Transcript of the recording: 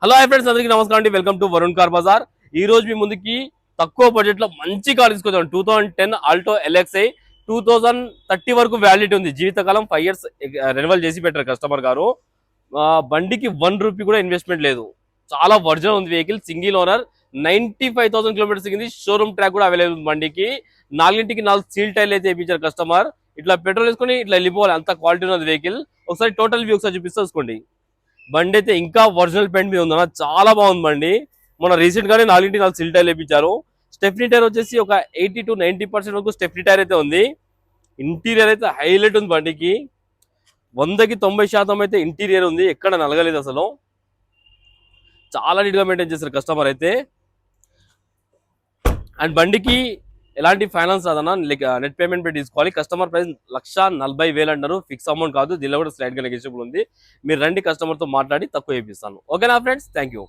Hello hi friends, అందరికీ నమస్కారం అండి. Welcome to Varun car Bazaar. ఈ రోజు మీ ముందుకి తక్కువ బడ్జెట్ లో మంచి కార్ తీసుకొచ్చాను. 2010 ఆల్టో ఎల్ఎక్స్ఐ 2030 వరకు వ్యాలిడిటీ ఉంది. జీవితకాలం 5 years రెన్యువల్ చేసి పెట్టారు కస్టమర్ గారు. బండికి 1 రూపీ కూడా ఇన్వెస్ట్మెంట్ లేదు. చాలా ఒరిజినల్ ఉంది వెహికల్. సింగిల్ ఓనర్, 95,000 కిలోమీటర్స్ కింది. షోరూమ్ ట్రాక్ కూడా అవైలబుల్ ఉంది బండికి. 4 సీల్ టైర్లు అయితే వేయించారు కస్టమర్. ఇట్లా పెట్రోల్ వేసుకొని ఇట్లా వెళ్ళిపోవాలి, అంత క్వాలిటీ ఉన్నది వెహికల్. ఒకసారి టోటల్ వ్యూ ఒకసారి చూపిస్తే చూసుకోండి. బండి అయితే ఇంకా ఒరిజినల్ పెయింట్ మీద ఉందన్న, చాలా బాగుంది బండి. మన రీసెంట్ గానే 4 సీల్ టైర్ వేయించారు. స్టెఫ్నీ టైర్ వచ్చేసి ఒక 80 to 90% వరకు స్టెఫ్నీ టైర్ అయితే ఉంది. ఇంటీరియర్ అయితే హైలైట్ ఉంది బండికి. 100కి 90% అయితే ఇంటీరియర్ ఉంది, ఎక్కడ నలగలేదు అసలు. చాలా నీట్ గా మెయింటైన్ చేశారు కస్టమర్ అయితే. అండ్ బండికి ఎలాంటి ఫైనాన్స్ రాదన్నా, నెట్ పేమెంట్ పెట్టి తీసుకోవాలి. కస్టమర్ ప్రైస్ 1,40,000 అంటారు, ఫిక్స్ అమౌంట్ కాదు. దీనిలో కూడా స్లైడ్ గా నెగోషియబుల్ ఉంది. మీరు రండి, కస్టమర్ తో మాట్లాడి తక్కువ చేపిస్తాను. ఓకేనా ఫ్రెండ్స్, థ్యాంక్ యూ.